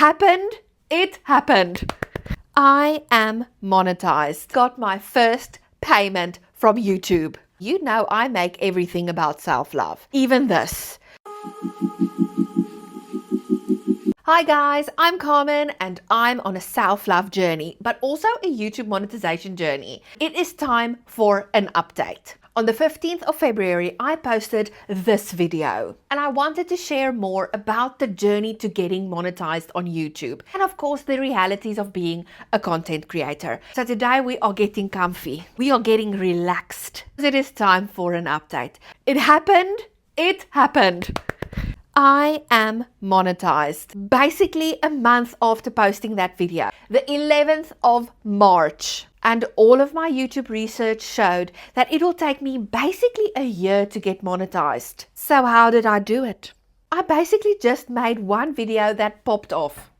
happened. It happened. I am monetized. Got my first payment from YouTube. You know I make everything about self-love. Even this. Hi guys, I'm Carmen and I'm on a self-love journey, but also a YouTube monetization journey. It is time for an update. On the 15th of February, I posted this video and I wanted to share more about the journey to getting monetized on YouTube and of course the realities of being a content creator. So today we are getting comfy. We are getting relaxed. It is time for an update. It happened. It happened. I am monetized. Basically a month after posting that video, the 11th of March. And all of my YouTube research showed that it will take me basically a year to get monetized. So how did I do it? I basically just made one video that popped off.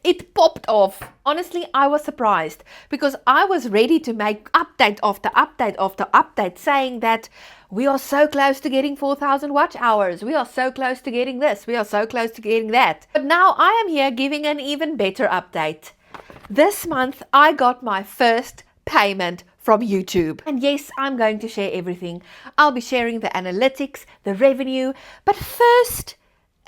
It popped off. Honestly, I was surprised because I was ready to make update after update after update saying that we are so close to getting 4,000 watch hours. We are so close to getting this. We are so close to getting that. But now I am here giving an even better update. This month, I got my first payment from YouTube. And yes, I'm going to share everything. I'll be sharing the analytics, the revenue, but first,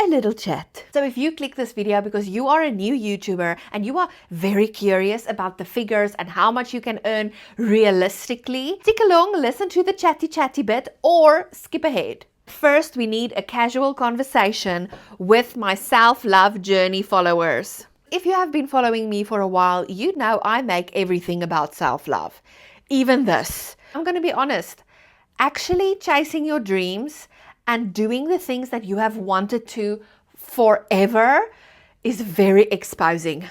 a little chat. So if you click this video because you are a new YouTuber and you are very curious about the figures and how much you can earn realistically, stick along, listen to the chatty bit or skip ahead. First, we need a casual conversation with my self-love journey followers. If you have been following me for a while, you know I make everything about self-love. Even this. I'm going to be honest. Actually chasing your dreams and doing the things that you have wanted to forever is very exposing.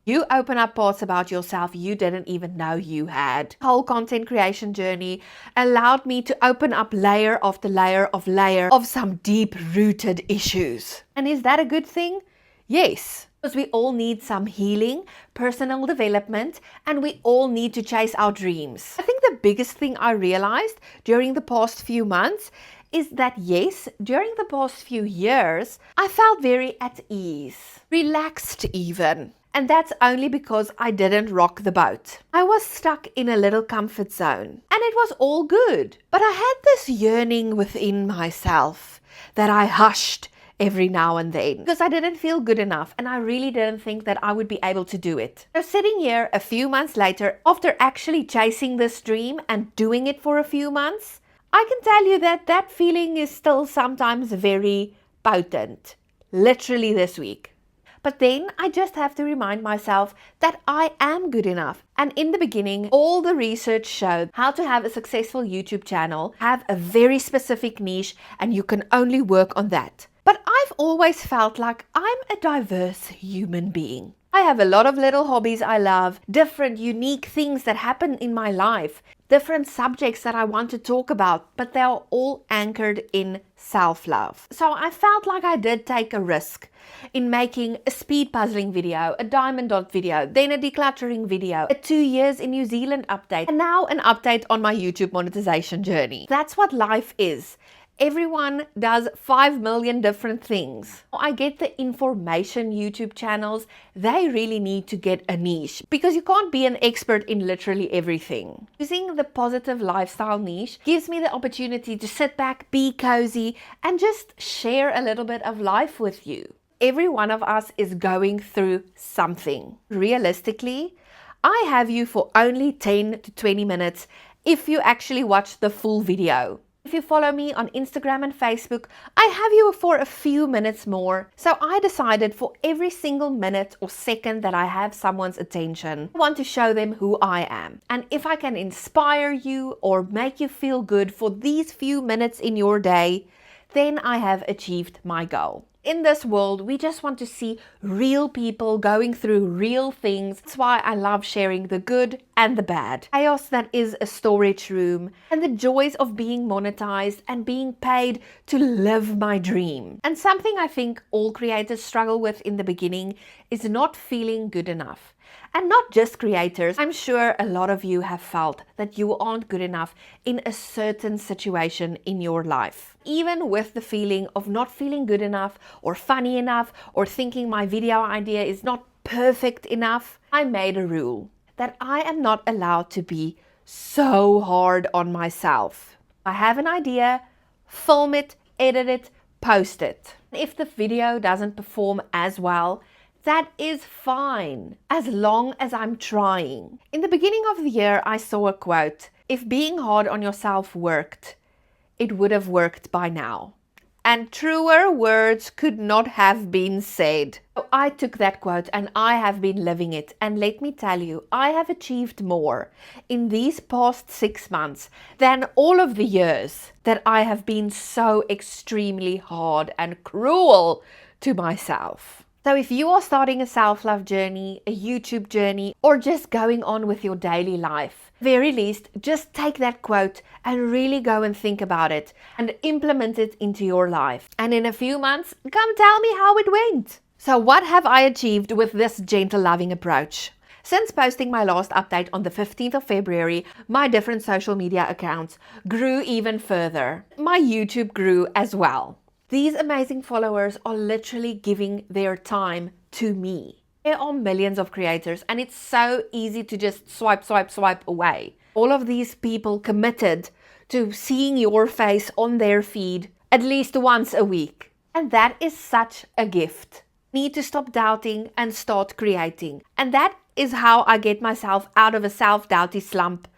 You open up parts about yourself you didn't even know you had. The whole content creation journey allowed me to open up layer after layer of some deep-rooted issues. And is that a good thing? Yes. Because we all need some healing, personal development, and we all need to chase our dreams. I think the biggest thing I realized during the past few months is that yes, during the past few years, I felt very at ease, relaxed even. And that's only because I didn't rock the boat. I was stuck in a little comfort zone and it was all good. But I had this yearning within myself that I hushed every now and then because I didn't feel good enough and I really didn't think that I would be able to do it. So sitting here a few months later, after actually chasing this dream and doing it for a few months, I can tell you that that feeling is still sometimes very potent, literally this week. But then I just have to remind myself that I am good enough. And in the beginning, all the research showed how to have a successful YouTube channel, have a very specific niche, and you can only work on that. But I've always felt like I'm a diverse human being. I have a lot of little hobbies I love, different unique things that happen in my life, different subjects that I want to talk about, but they are all anchored in self-love. So I felt like I did take a risk in making a speed puzzling video, a diamond dot video, then a decluttering video, a 2 years in New Zealand update, and now an update on my YouTube monetization journey. That's what life is. Everyone does 5 million different things. I get the information YouTube channels, they really need to get a niche because you can't be an expert in literally everything. Using the positive lifestyle niche gives me the opportunity to sit back, be cozy, and just share a little bit of life with you. Every one of us is going through something. Realistically, I have you for only 10 to 20 minutes if you actually watch the full video. If you follow me on Instagram and Facebook, I have you for a few minutes more. So I decided for every single minute or second that I have someone's attention, I want to show them who I am. And if I can inspire you or make you feel good for these few minutes in your day, then I have achieved my goal. In this world, we just want to see real people going through real things. That's why I love sharing the good and the bad. Chaos that is a storage room and the joys of being monetized and being paid to live my dream. And something I think all creators struggle with in the beginning is not feeling good enough. And not just creators. I'm sure a lot of you have felt that you aren't good enough in a certain situation in your life. Even with the feeling of not feeling good enough or funny enough or thinking my video idea is not perfect enough, I made a rule that I am not allowed to be so hard on myself. I have an idea, film it, edit it, post it. If the video doesn't perform as well, that is fine, as long as I'm trying. In the beginning of the year, I saw a quote, "If being hard on yourself worked, it would have worked by now." And truer words could not have been said. So I took that quote and I have been living it. And let me tell you, I have achieved more in these past 6 months than all of the years that I have been so extremely hard and cruel to myself. So if you are starting a self-love journey, a YouTube journey, or just going on with your daily life, very least, just take that quote and really go and think about it and implement it into your life. And in a few months, come tell me how it went. So what have I achieved with this gentle, loving approach? Since posting my last update on the 15th of February, my different social media accounts grew even further. My YouTube grew as well. These amazing followers are literally giving their time to me. There are millions of creators and it's so easy to just swipe away. All of these people committed to seeing your face on their feed at least once a week. And that is such a gift. Need to stop doubting and start creating. And that is how I get myself out of a self-doubty slump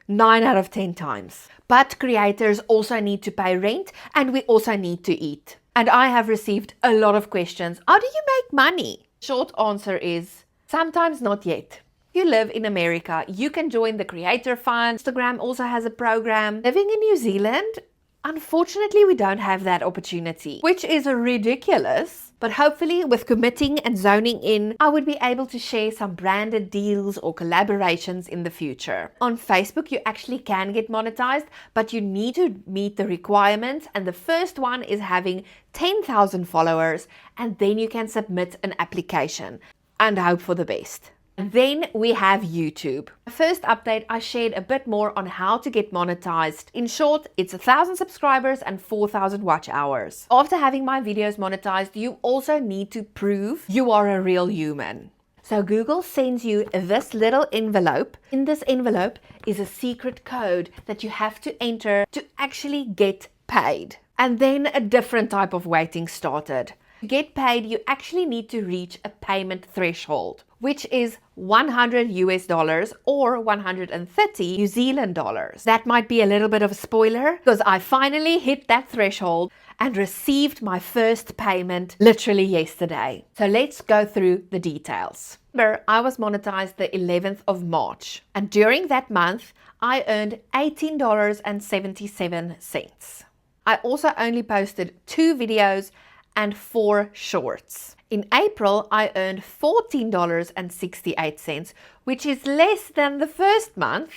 9 out of 10 times. But creators also need to pay rent and we also need to eat. And I have received a lot of questions. How do you make money? Short answer is sometimes not yet. You live in America, you can join the Creator Fund. Instagram also has a program. Living in New Zealand, unfortunately, we don't have that opportunity, which is ridiculous. But hopefully with committing and zoning in, I would be able to share some branded deals or collaborations in the future. On Facebook, you actually can get monetized, but you need to meet the requirements. And the first one is having 10,000 followers, and then you can submit an application and hope for the best. Then we have YouTube. The first update, I shared a bit more on how to get monetized. In short, it's 1,000 subscribers and 4,000 watch hours. After having my videos monetized, you also need to prove you are a real human. So Google sends you this little envelope. In this envelope is a secret code that you have to enter to actually get paid. And then a different type of waiting started. To get paid, you actually need to reach a payment threshold, which is $100 or 130 New Zealand dollars. That might be a little bit of a spoiler because I finally hit that threshold and received my first payment literally yesterday. So let's go through the details. Remember, I was monetized the 11th of March, and during that month, I earned $18.77. I also only posted 2 videos and 4 shorts. In April, I earned $14.68, which is less than the first month,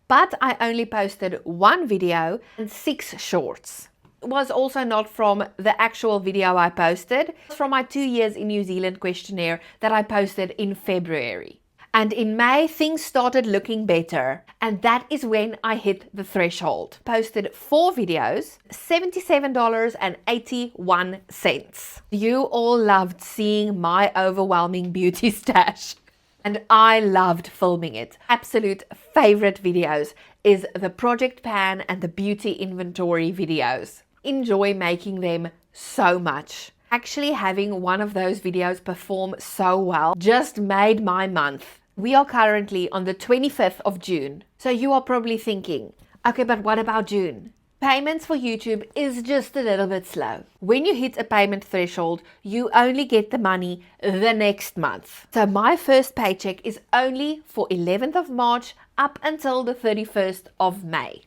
but I only posted 1 video and 6 shorts. It was also not from the actual video I posted, it was from my 2 years in New Zealand questionnaire that I posted in February. And in May, things started looking better. And that is when I hit the threshold. Posted 4 videos, $77.81. You all loved seeing my overwhelming beauty stash. And I loved filming it. Absolute favorite videos is the project pan and the beauty inventory videos. Enjoy making them so much. Actually having one of those videos perform so well just made my month. We are currently on the 25th of June. So you are probably thinking, okay, but what about June? Payments for YouTube is just a little bit slow. When you hit a payment threshold, you only get the money the next month. So my first paycheck is only for 11th of March up until the 31st of May.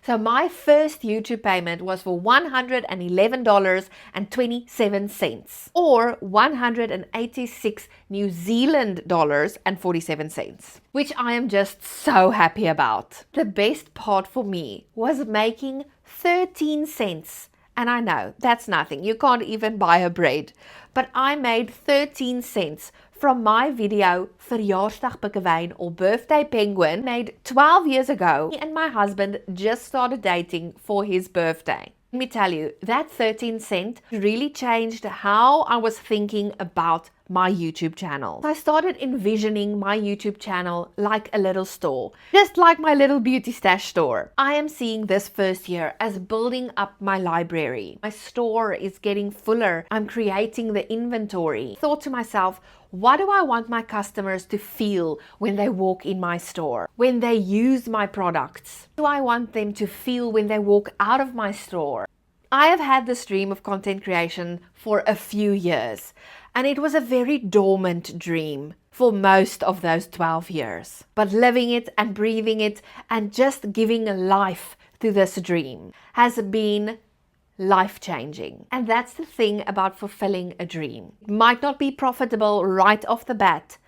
So my first YouTube payment was for $111.27 or 186 New Zealand dollars and 47 cents, which I am just so happy about. The best part for me was making 13 cents. And I know that's nothing. You can't even buy a bread. But I made 13 cents from my video Verjaarsdag Pikkewyn or Birthday Penguin made 12 years ago. Me and my husband just started dating for his birthday. Let me tell you, that 13 cent really changed how I was thinking about my YouTube channel. I started envisioning my YouTube channel like a little store, just like my little beauty stash store. I am seeing this first year as building up my library. My store is getting fuller. I'm creating the inventory. I thought to myself, what do I want my customers to feel when they walk in my store, when they use my products? What do I want them to feel when they walk out of my store? I have had this dream of content creation for a few years, and it was a very dormant dream for most of those 12 years. But living it and breathing it and just giving life to this dream has been life-changing. And that's the thing about fulfilling a dream. It might not be profitable right off the bat,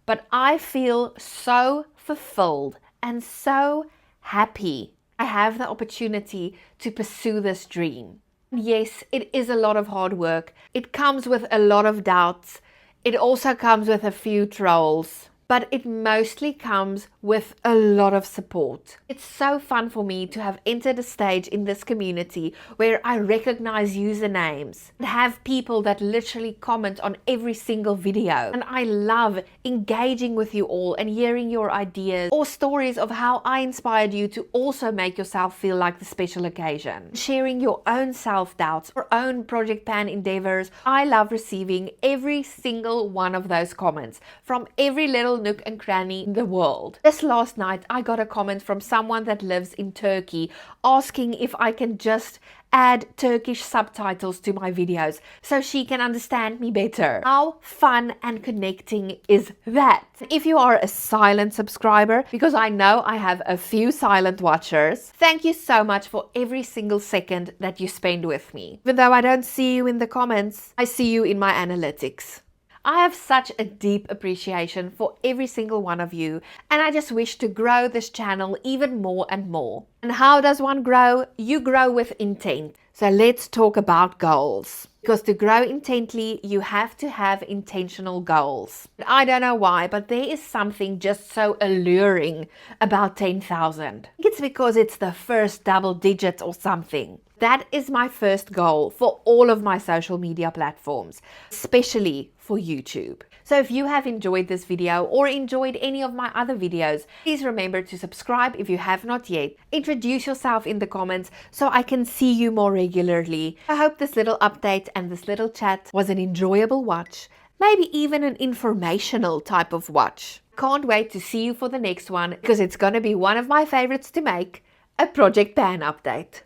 but I feel so fulfilled and so happy I have the opportunity to pursue this dream. Yes, it is a lot of hard work. It comes with a lot of doubts. It also comes with a few trolls. But it mostly comes with a lot of support. It's so fun for me to have entered a stage in this community where I recognize usernames and have people that literally comment on every single video. And I love engaging with you all and hearing your ideas or stories of how I inspired you to also make yourself feel like the special occasion. Sharing your own self-doubts or own project pan endeavors. I love receiving every single one of those comments from every little nook and cranny in the world. Just last night I got a comment from someone that lives in Turkey asking if I can just add Turkish subtitles to my videos so she can understand me better. How fun and connecting is that? If you are a silent subscriber, because I know I have a few silent watchers, thank you so much for every single second that you spend with me. Even though I don't see you in the comments, I see you in my analytics. I have such a deep appreciation for every single one of you, and I just wish to grow this channel even more and more. And how does one grow? You grow with intent. So let's talk about goals. Because to grow intently, you have to have intentional goals. I don't know why, but there is something just so alluring about 10,000. I think it's because it's the first double digit or something. That is my first goal for all of my social media platforms, especially for YouTube. So if you have enjoyed this video or enjoyed any of my other videos, please remember to subscribe if you have not yet. Introduce yourself in the comments so I can see you more regularly. I hope this little update and this little chat was an enjoyable watch, maybe even an informational type of watch. Can't wait to see you for the next one because it's going to be one of my favorites to make, a Project Pan update.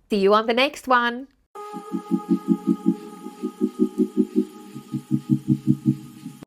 See you on the next one.